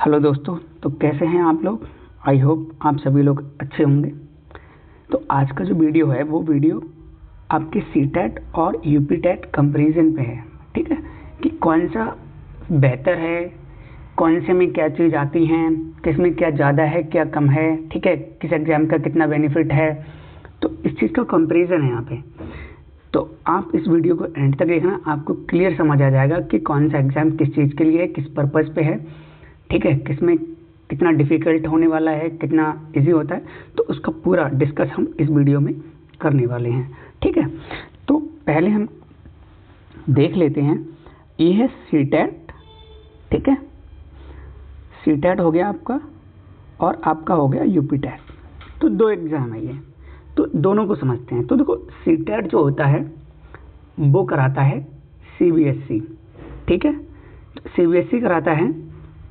Hello दोस्तों, तो कैसे हैं आप लोग। आई होप आप सभी लोग अच्छे होंगे। तो आज का जो वीडियो है वो वीडियो आपके सीटेट और यूपीटेट कंपैरिजन पे है। ठीक है, कि कौन सा बेहतर है, कौन से में क्या चीज़ आती हैं, किस में क्या ज़्यादा है क्या कम है, ठीक है, किस एग्ज़ाम का कितना बेनिफिट है। तो इस चीज़ का कंपैरिजन है यहाँ पे। तो आप इस वीडियो को एंड तक देखना, आपको क्लियर समझ आ जाएगा कि कौन सा एग्ज़ाम किस चीज़ के लिए है, किस पर्पज़ पे है, ठीक है, किसमें कितना डिफ़िकल्ट होने वाला है, कितना इजी होता है। तो उसका पूरा डिस्कस हम इस वीडियो में करने वाले हैं। ठीक है, तो पहले हम देख लेते हैं। ये है सीटेट, ठीक है, सीटेट हो गया आपका और आपका हो गया यूपीटेट। तो दो एग्ज़ाम है ये, तो दोनों को समझते हैं। तो देखो, सीटेट जो होता है वो कराता है सीबीएसई, ठीक है, तो सीबीएसई कराता है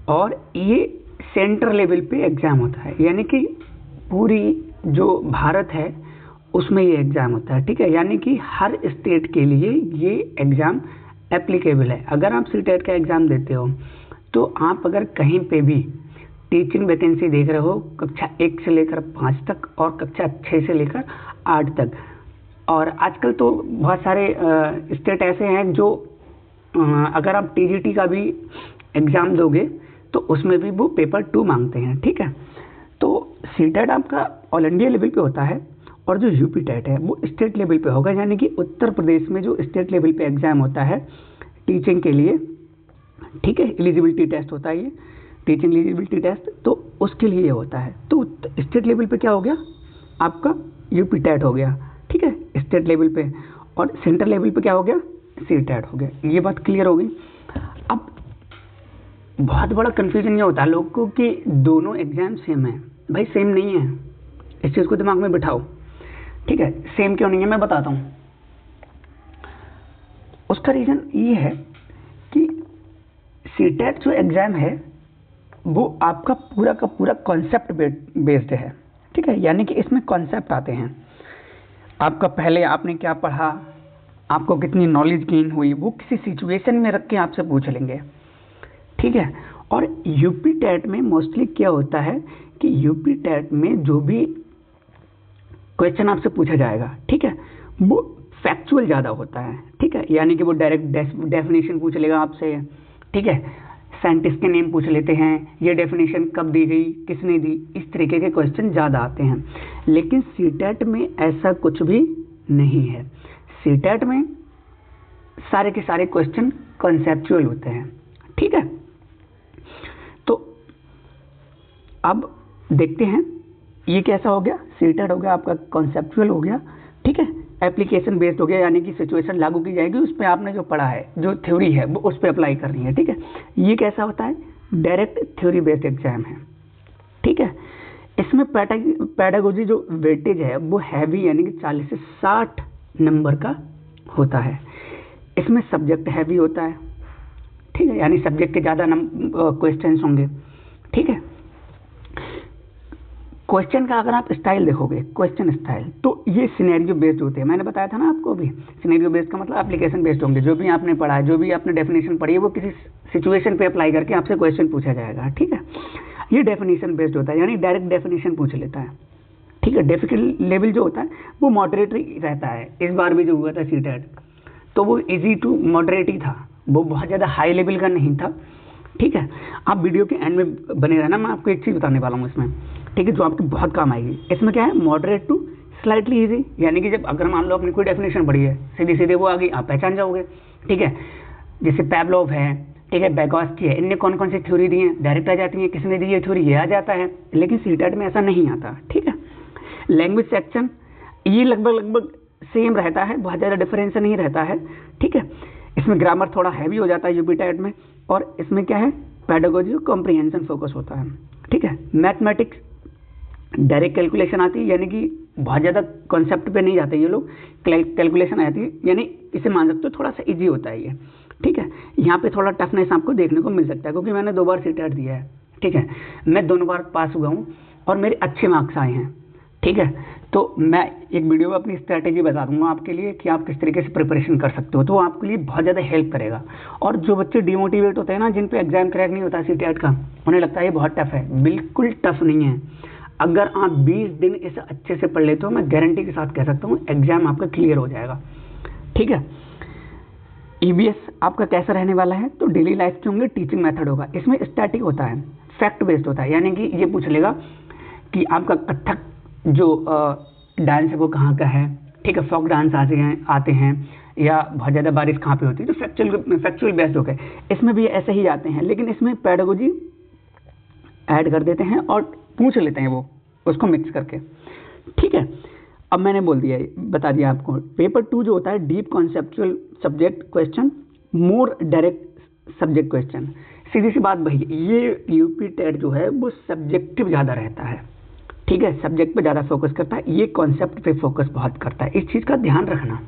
और ये सेंटर लेवल पे एग्ज़ाम होता है, यानी कि पूरी जो भारत है उसमें ये एग्ज़ाम होता है। ठीक है, यानी कि हर स्टेट के लिए ये एग्ज़ाम एप्लीकेबल है। अगर आप सीटेट का एग्ज़ाम देते हो तो आप अगर कहीं पे भी टीचिंग वैकेंसी देख रहे हो कक्षा 1 से लेकर 5 तक और कक्षा 6 से लेकर 8 तक, और आजकल तो बहुत सारे स्टेट ऐसे हैं जो अगर आप टीजीटी का भी एग्ज़ाम दोगे तो उसमें भी वो पेपर 2 मांगते हैं। ठीक है, तो सीटेट आपका ऑल इंडिया लेवल पे होता है और जो यूपीटेट है वो स्टेट लेवल पे होगा, यानी कि उत्तर प्रदेश में जो स्टेट लेवल पे एग्ज़ाम होता है टीचिंग के लिए, ठीक है, एलिजिबिलिटी टेस्ट होता है ये, टीचिंग एलिजिबिलिटी टेस्ट, तो उसके लिए होता है। तो स्टेट लेवल पे क्या हो गया आपका, यूपीटेट हो गया, ठीक है, स्टेट लेवल पे, और सेंटर लेवल पे क्या हो गया, सीटेट हो गया। ये बात क्लियर हो गई। अब बहुत बड़ा कंफ्यूजन ये होता है लोगों को कि दोनों एग्जाम सेम है। भाई सेम नहीं है, इस चीज़ को दिमाग में बिठाओ। ठीक है, सेम क्यों नहीं है मैं बताता हूँ। उसका रीज़न ये है कि सीटेट जो एग्ज़ाम है वो आपका पूरा का पूरा कॉन्सेप्ट बेस्ड है। ठीक है, यानी कि इसमें कॉन्सेप्ट आते हैं। आपका पहले आपने क्या पढ़ा, आपको कितनी नॉलेज गेन हुई, वो किसी सिचुएशन में रख के आपसे पूछ लेंगे। ठीक है, और यूपी टेट में मोस्टली क्या होता है कि यूपी टेट में जो भी क्वेश्चन आपसे पूछा जाएगा, ठीक है, वो फैक्चुअल ज़्यादा होता है। ठीक है, यानी कि वो डायरेक्ट डेफिनेशन पूछ लेगा आपसे, ठीक है, साइंटिस्ट के नेम पूछ लेते हैं, ये डेफिनेशन कब दी गई, किसने दी, इस तरीके के क्वेश्चन ज़्यादा आते हैं। लेकिन सीटेट में ऐसा कुछ भी नहीं है। सीटेट में सारे के सारे क्वेश्चन कॉन्सेप्चुअल होते हैं। ठीक है, तो अब देखते हैं ये कैसा हो गया। सीटेट हो गया आपका कॉन्सेप्चुअल हो गया, ठीक है, एप्लीकेशन बेस्ड हो गया, यानी कि सिचुएशन लागू की जाएगी, उस पर आपने जो पढ़ा है, जो थ्योरी है वो उस पर अप्लाई करनी है। ठीक है, ये कैसा होता है, डायरेक्ट थ्योरी बेस्ड एग्जाम है। ठीक है, इसमें पैडागोजी जो वेटेज है वो हैवी, यानी कि 40 से 60 नंबर का होता है। इसमें सब्जेक्ट हैवी होता है, ठीक है, यानी सब्जेक्ट के ज़्यादा क्वेश्चन होंगे। ठीक है, क्वेश्चन का अगर आप स्टाइल देखोगे, क्वेश्चन स्टाइल, तो ये सिनेरियो बेस्ड होते हैं। मैंने बताया था ना आपको अभी, सिनेरियो बेस्ड का मतलब एप्लीकेशन बेस्ड होंगे। जो भी आपने पढ़ा है, जो भी आपने डेफिनेशन पढ़ी है, वो किसी सिचुएशन पे अप्लाई करके आपसे क्वेश्चन पूछा जाएगा। ठीक है, ये डेफिनेशन बेस्ड होता है, यानी डायरेक्ट डेफिनेशन पूछ लेता है। ठीक है, डिफिकल्ट लेवल जो होता है वो मॉडरेट रहता है। इस बार भी जो हुआ था सीटेट, तो वो इजी टू मॉडरेट ही था, वो बहुत ज़्यादा हाई लेवल का नहीं था। ठीक है, आप वीडियो के एंड में बने रहना, मैं आपको एक चीज़ बताने वाला हूँ इसमें, ठीक है, जो आपकी बहुत काम आएगी। इसमें क्या है, मॉडरेट टू स्लाइटली इजी, यानी कि जब अगर मान लो आपने कोई डेफिनेशन पढ़ी है, सीधे सीधे वो आ गई, आप पहचान जाओगे। ठीक है, जैसे पैवलोव है, ठीक है, बैगोस्की है, इनने कौन कौन सी थ्योरी दी है, डायरेक्ट आ जाती है, किसने दी है थ्योरी, ये आ जाता है। लेकिन सीटेट में ऐसा नहीं आता। ठीक है, लैंग्वेज सेक्शन ये लगभग सेम रहता है, बहुत ज़्यादा डिफरेंस नहीं रहता है। ठीक है, इसमें ग्रामर थोड़ा हैवी हो जाता है यूपीटेट में, और इसमें क्या है, पैडागोजी और कॉम्प्रिहेंशन फोकस होता है। ठीक है, मैथमेटिक्स डायरेक्ट कैलकुलेशन आती है, यानी कि बहुत ज़्यादा कॉन्सेप्ट पे नहीं जाते ये लोग, कैलकुलेशन आती है, यानी इसे मान सकते हो थोड़ा सा इजी होता है ये। ठीक है, यहाँ पे थोड़ा टफनेस आपको देखने को मिल सकता है, क्योंकि मैंने 2 बार सीटेट दिया है। ठीक है, मैं दोनों बार पास हुआ हूँ और मेरे अच्छे मार्क्स आए हैं। ठीक है, तो मैं एक वीडियो में अपनी स्ट्रैटेजी बता दूंगा आपके लिए कि आप किस तरीके से प्रिपरेशन कर सकते हो, तो वो आपके लिए बहुत ज़्यादा हेल्प करेगा। और जो बच्चे डिमोटिवेट होते हैं ना, जिन पे एग्जाम क्रैक नहीं होता सीटेट का, उन्हें लगता है ये बहुत टफ है। बिल्कुल टफ नहीं है। अगर आप 20 दिन इसे अच्छे से पढ़ लेते हो, मैं गारंटी के साथ कह सकता हूँ एग्जाम आपका क्लियर हो जाएगा। ठीक है। ईवीएस आपका कैसा रहने वाला है, तो डेली लाइफ के होंगे, टीचिंग मेथड होगा। इसमें स्टैटिक होता है, फैक्ट बेस्ड होता है, यानी कि ये पूछ लेगा कि आपका कथक जो डांस है वो कहाँ का है। ठीक है। फोक डांस आते हैं या बहुत ज़्यादा बारिश कहाँ पे होती है, तो फैक्चुअल बेस्ड हो गए। इसमें भी ऐसे ही आते हैं, लेकिन इसमें पेडागोजी ऐड कर देते हैं और पूछ लेते हैं वो उसको मिक्स करके। ठीक है। अब मैंने बता दिया आपको। पेपर 2 जो होता है डीप कॉन्सेप्चुअल सब्जेक्ट क्वेश्चन, मोर डायरेक्ट सब्जेक्ट क्वेश्चन। सीधी सी बात भाई, ये यूपी टेट जो है वो सब्जेक्टिव ज़्यादा रहता है। ठीक है। सब्जेक्ट पे ज़्यादा फोकस करता है, ये कॉन्सेप्ट पे फोकस बहुत करता है। इस चीज़ का ध्यान रखना।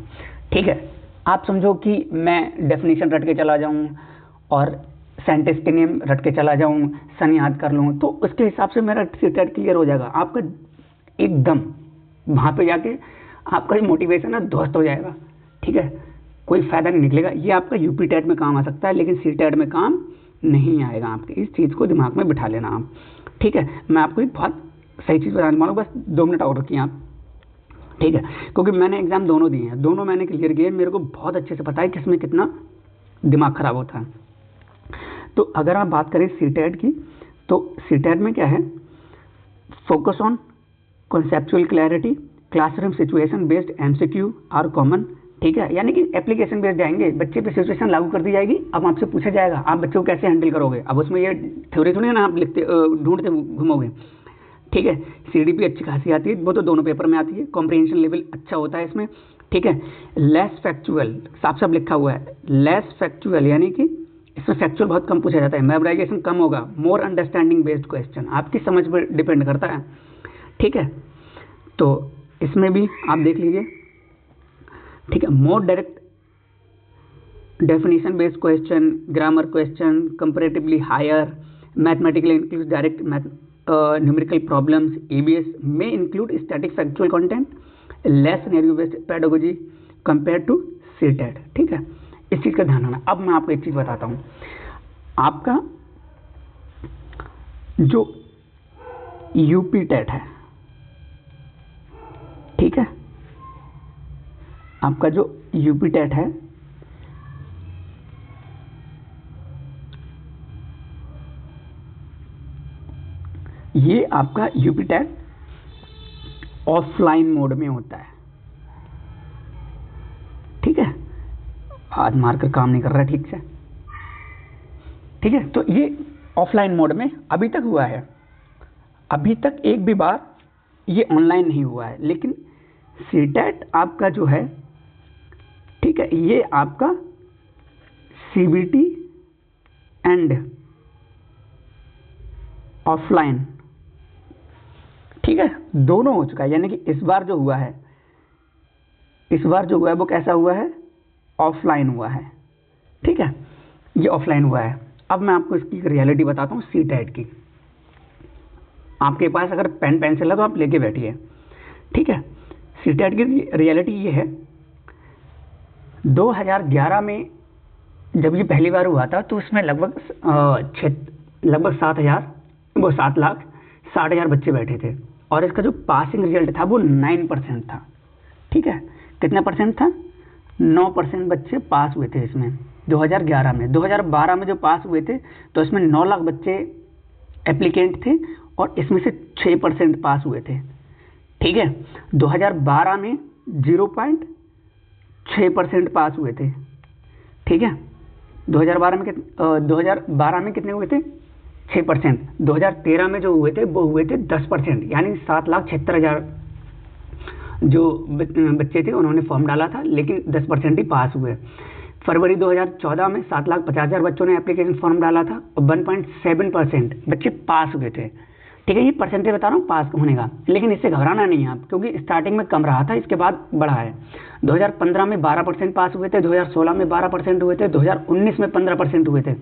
ठीक है। आप समझो कि मैं डेफिनेशन रट के चला जाऊँ और साइंटिस्ट के नेम रट के चला जाऊँ, सन याद कर लूँ, तो उसके हिसाब से मेरा टेट क्लियर हो जाएगा। आपका एकदम वहाँ पे जाके आपका मोटिवेशन है ध्वस्त हो जाएगा। ठीक है। कोई फ़ायदा नहीं निकलेगा। ये आपका यूपी टेट में काम आ सकता है, लेकिन सी टेट में काम नहीं आएगा आपके। इस चीज़ को दिमाग में बिठा लेना आप। ठीक है। मैं आपको एक बहुत सही चीज़ बताने वाला हूँ, बस 2 मिनट और रखिए आप। ठीक है। क्योंकि मैंने एग्ज़ाम दोनों दिए हैं, दोनों मैंने क्लियर किए, मेरे को बहुत अच्छे से पता है किसमें कितना दिमाग ख़राब होता है। तो अगर आप बात करें सी टेट की, तो सी टेट में क्या है, focus on conceptual clarity, classroom situation based MCQ are common. ठीक है। यानी कि एप्लीकेशन बेस्ड जाएंगे, बच्चे पे सिचुएशन लागू कर दी जाएगी। अब आपसे पूछा जाएगा आप बच्चों को कैसे हैंडल करोगे। अब उसमें ये थ्योरी थोड़ी ना आप ढूंढते घूमोगे। ठीक है। सीडीपी अच्छी खासी आती है, वो तो दोनों पेपर में आती है। कॉम्प्रिहेंशन लेवल अच्छा होता है इसमें। ठीक है। लेस फैक्चुअल, साफ साफ लिखा हुआ है लेस फैक्चुअल, यानी कि इसमें फैक्चुअल बहुत कम पूछा जाता है, मेमोराइजेशन कम होगा। मोर अंडरस्टैंडिंग बेस्ड क्वेश्चन, आपकी समझ पर डिपेंड करता है। ठीक है। तो इसमें भी आप देख लीजिए। ठीक है। More direct definition based question, grammar question comparatively higher, mathematical include direct numerical problems, EVS में include static factual content, less scenario based pedagogy compare to CTET. ठीक है। इस चीज़ का ध्यान रखना। अब मैं आपको एक चीज़ बताता हूँ, आपका जो यूपी टेट है, ठीक है, आपका जो यूपी टेट है ये आपका यूपी टेट ऑफलाइन मोड में होता है। ठीक है। आज मार्कर काम नहीं कर रहा ठीक से। ठीक है। तो ये ऑफलाइन मोड में अभी तक हुआ है, अभी तक एक भी बार ये ऑनलाइन नहीं हुआ है। लेकिन सीटेट आपका जो है, ठीक है, ये आपका सीबीटी एंड ऑफलाइन, ठीक है, दोनों हो चुका है। यानी कि इस बार जो हुआ है, वो कैसा हुआ है, ऑफलाइन हुआ है। ठीक है। ये ऑफलाइन हुआ है। अब मैं आपको इसकी रियलिटी बताता हूँ सीटेट की। आपके पास अगर पेन पेंसिल है तो आप लेके बैठिए। ठीक है। सीटेट की रियलिटी ये है, 2011 में जब ये पहली बार हुआ था तो उसमें लगभग 7,60,000 बच्चे बैठे थे और इसका जो पासिंग रिजल्ट था वो 9% था। ठीक है। कितना परसेंट था? 9% बच्चे पास हुए थे इसमें 2011 में। 2012 में जो पास हुए थे तो इसमें 9 लाख बच्चे एप्लीकेंट थे और इसमें से 6% पास हुए थे। ठीक है। 2012 में 0.6% पास हुए थे। ठीक है। 2012 में कितने हुए थे? 6%। 2013 में जो हुए थे वो हुए थे 10%, यानी 7,76,000 जो बच्चे थे उन्होंने फॉर्म डाला था, लेकिन 10% ही पास हुए। फरवरी 2014 में 7,50,000 बच्चों ने एप्लीकेशन फॉर्म डाला था और 1.7% बच्चे पास हुए थे। ठीक है। ये परसेंटेज बता रहा हूँ पास होने का, लेकिन इससे घबराना नहीं है आप, क्योंकि स्टार्टिंग में कम रहा था, इसके बाद बढ़ा है। 2015 में 12% पास हुए थे, 2016 में 12% हुए थे, 2019 में 15% हुए थे।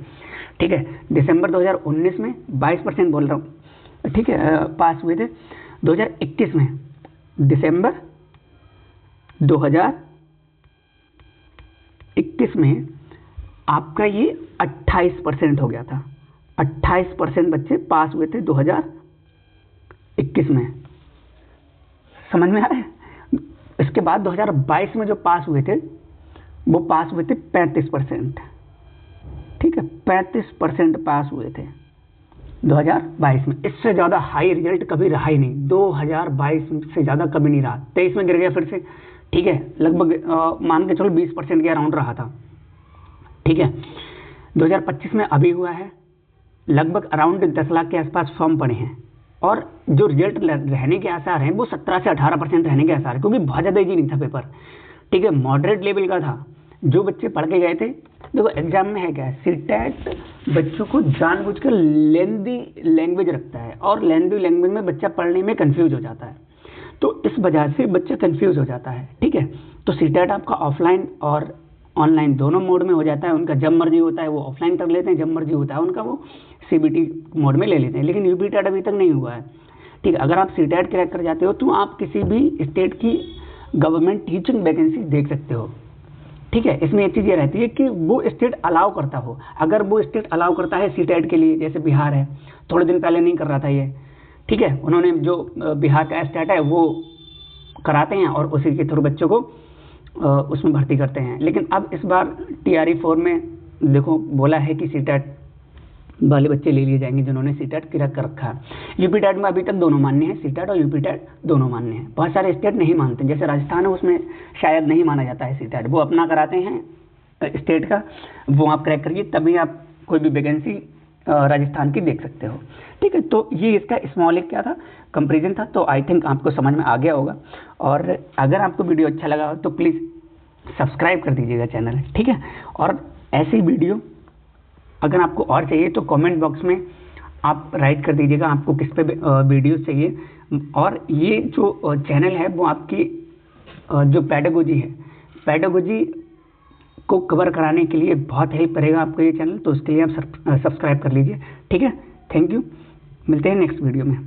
ठीक है। दिसंबर 2019 में 22% बोल रहा हूँ, ठीक है, पास हुए थे। 2021 में दिसंबर 2021 में आपका ये 28% हो गया था। 28% बच्चे पास हुए थे 2021 में। समझ में आ रहा है? इसके बाद 2022 में जो पास हुए थे वो पास हुए थे 35%। ठीक है, 35% पास हुए थे 2022 में। इससे ज़्यादा हाई रिजल्ट कभी रहा ही नहीं, 2022 से ज़्यादा कभी नहीं रहा। 23 में गिर गया फिर से, ठीक है, लगभग मान के चलो 20% के अराउंड रहा था। ठीक है, 2025 में अभी हुआ है, लगभग अराउंड 10 लाख के आसपास फॉर्म पड़े हैं और जो रिजल्ट रहने के आसार हैं वो 17 से 18% रहने के आसार है, क्योंकि बहुत ज़्यादा इजी नहीं था पेपर। ठीक है, मॉडरेट लेवल का था। जो बच्चे पढ़ के गए थे, देखो एग्जाम में है क्या, सीटेट बच्चों को जानबूझकर लेंदी लैंग्वेज रखता है और लेंदी लैंग्वेज में बच्चा पढ़ने में कंफ्यूज हो जाता है, तो इस वजह से बच्चा कंफ्यूज हो जाता है। ठीक है, तो सीटेट आपका ऑफलाइन और ऑनलाइन दोनों मोड में हो जाता है। उनका जब मर्जी होता है वो ऑफलाइन कर लेते हैं, जब मर्जी होता है उनका वो सीबीटी मोड में ले लेते हैं। लेकिन यूपीटेट अभी तक नहीं हुआ है। ठीक है, अगर आप सीटेट क्रैक कर जाते हो तो आप किसी भी स्टेट की गवर्नमेंट टीचिंग वैकेंसी देख सकते हो। ठीक है, इसमें एक चीज़ ये रहती है कि वो स्टेट अलाउ करता हो। अगर वो स्टेट अलाउ करता है सीटेट के लिए, जैसे बिहार है, थोड़े दिन पहले नहीं कर रहा था ये, ठीक है, उन्होंने जो बिहार का स्टेट है वो कराते हैं और उसी के थ्रू बच्चों को उसमें भर्ती करते हैं। लेकिन अब इस बार TRE 4 में देखो बोला है कि सीटेट वाले बच्चे ले लिए जाएंगे जिन्होंने सीटेट क्रैक कर रखा है। यूपीटेट में अभी तक दोनों मान्य है, सीटेट और यूपीटेट दोनों मान्य है। बहुत सारे स्टेट नहीं मानते, जैसे राजस्थान है उसमें शायद नहीं माना जाता है सीटेट, वो अपना कराते हैं स्टेट का, वो आप क्रैक करिए तभी आप कोई भी वैकेंसी राजस्थान की देख सकते हो। ठीक है, तो ये इसका स्मॉल एक क्या था, कंपेरिजन था। तो आई थिंक आपको समझ में आ गया होगा, और अगर आपको वीडियो अच्छा लगा तो प्लीज़ सब्सक्राइब कर दीजिएगा चैनल। ठीक है, और ऐसी वीडियो अगर आपको और चाहिए तो कमेंट बॉक्स में आप राइट कर दीजिएगा आपको किस पे वीडियो चाहिए। और ये जो चैनल है वो आपकी जो पेडागोजी है, पेडागोजी को कवर कराने के लिए बहुत हेल्प करेगा आपको ये चैनल, तो उसके लिए आप सब्सक्राइब कर लीजिए। ठीक है, थैंक यू, मिलते हैं नेक्स्ट वीडियो में।